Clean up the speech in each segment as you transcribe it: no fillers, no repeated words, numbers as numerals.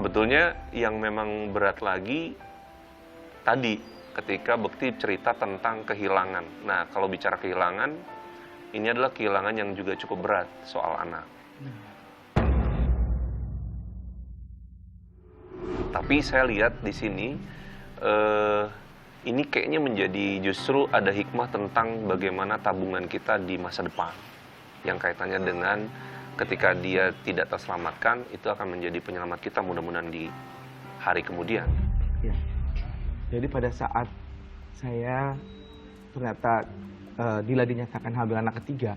Sebetulnya yang memang berat lagi tadi ketika Bekti cerita tentang kehilangan. Nah, kalau bicara kehilangan, ini adalah kehilangan yang juga cukup berat soal anak. Tapi saya lihat di sini, ini kayaknya menjadi justru ada hikmah tentang bagaimana tabungan kita di masa depan. Yang kaitannya dengan ketika dia tidak terselamatkan, itu akan menjadi penyelamat kita mudah-mudahan di hari kemudian. Ya. Jadi pada saat saya ternyata Dila dinyatakan hamil anak ketiga,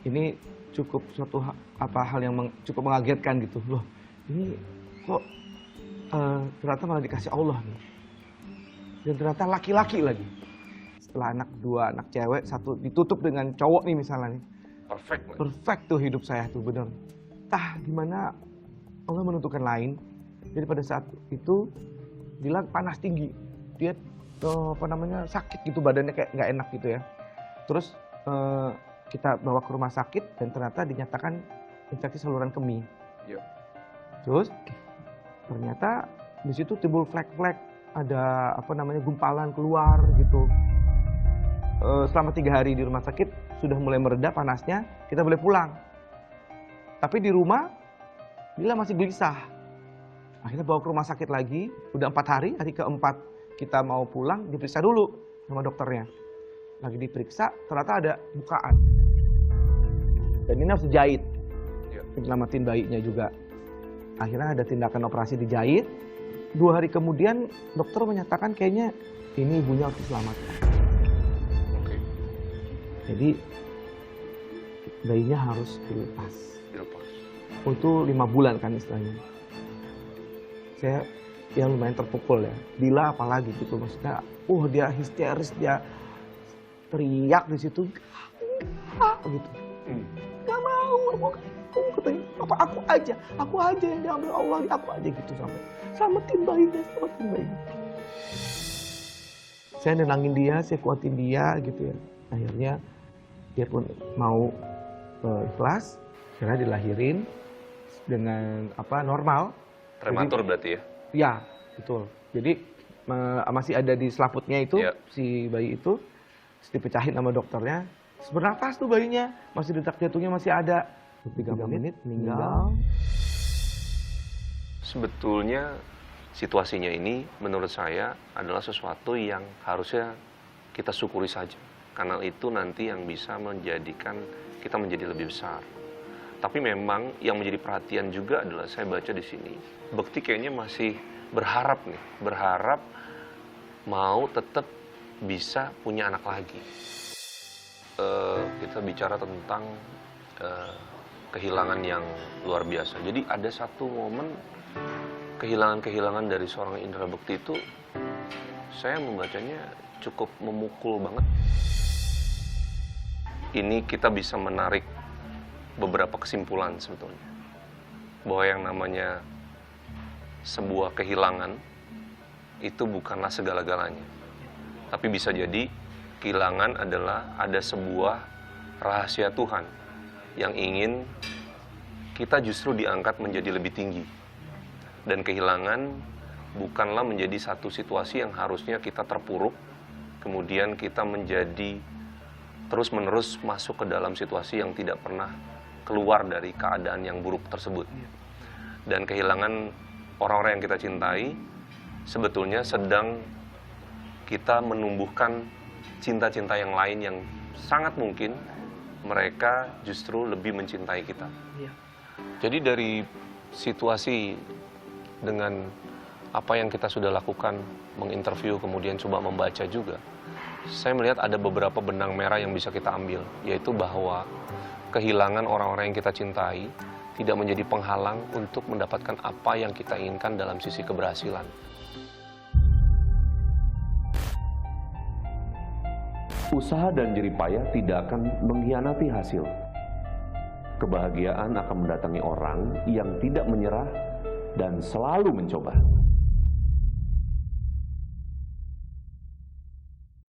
ini cukup suatu hal yang cukup mengagetkan gitu. Loh, ini kok ternyata malah dikasih Allah nih. Dan ternyata laki-laki lagi. Setelah dua anak cewek, satu ditutup dengan cowok nih misalnya nih. Perfect. Perfect tuh hidup saya tuh, bener. Tah, gimana Allah menentukan lain. Jadi pada saat itu Dila panas tinggi. Dia sakit gitu, badannya kayak nggak enak gitu ya. Terus kita bawa ke rumah sakit dan ternyata dinyatakan infeksi saluran kemih. Yuk. Terus ternyata di situ timbul flek-flek, ada gumpalan keluar gitu. Selama 3 hari di rumah sakit sudah mulai mereda panasnya, kita boleh pulang. Tapi di rumah Dila masih gelisah. Akhirnya bawa ke rumah sakit lagi, udah 4 hari, hari keempat kita mau pulang, diperiksa dulu sama dokternya. Lagi diperiksa, ternyata ada bukaan. Dan ini harus dijahit, menyelamatin bayinya juga. Akhirnya ada tindakan operasi dijahit. 2 hari kemudian dokter menyatakan kayaknya ini ibunya harus diselamatkan. Jadi bayinya harus dilepas. Itu 5 bulan kan istilahnya. Saya lumayan terpukul ya. Dila apalagi gitu, maksudnya, dia histeris, dia teriak di situ, gitu. Gak mau katanya, apa aku aja yang diambil Allah, aku aja gitu sampai selamatin bayinya. Saya nenangin dia, saya kuatin dia gitu ya. Akhirnya dia pun mau ikhlas, akhirnya dilahirin dengan normal. Prematur berarti ya? Ya, betul. Jadi masih ada di selaputnya itu, si bayi itu, terus dipecahin sama dokternya. Bernafas tuh bayinya, masih detak jantungnya masih ada. 3 menit meninggal. Sebetulnya situasinya ini menurut saya adalah sesuatu yang harusnya kita syukuri saja. Karena itu nanti yang bisa menjadikan kita menjadi lebih besar. Tapi memang yang menjadi perhatian juga adalah saya baca di sini, Bekti kayaknya masih berharap mau tetap bisa punya anak lagi. Kita bicara tentang kehilangan yang luar biasa. Jadi ada satu momen kehilangan dari seorang Indra Bekti itu, saya membacanya cukup memukul banget. Ini kita bisa menarik beberapa kesimpulan sebetulnya. Bahwa yang namanya sebuah kehilangan itu bukanlah segala-galanya. Tapi bisa jadi kehilangan adalah ada sebuah rahasia Tuhan yang ingin kita justru diangkat menjadi lebih tinggi. Dan kehilangan bukanlah menjadi satu situasi yang harusnya kita terpuruk, kemudian kita menjadi terus-menerus masuk ke dalam situasi yang tidak pernah keluar dari keadaan yang buruk tersebut. Dan kehilangan orang-orang yang kita cintai sebetulnya sedang kita menumbuhkan cinta-cinta yang lain yang sangat mungkin mereka justru lebih mencintai kita. Jadi dari situasi dengan apa yang kita sudah lakukan, menginterview kemudian coba membaca juga, saya melihat ada beberapa benang merah yang bisa kita ambil, yaitu bahwa kehilangan orang-orang yang kita cintai tidak menjadi penghalang untuk mendapatkan apa yang kita inginkan dalam sisi keberhasilan. Usaha dan jerih payah tidak akan mengkhianati hasil. Kebahagiaan akan mendatangi orang yang tidak menyerah dan selalu mencoba.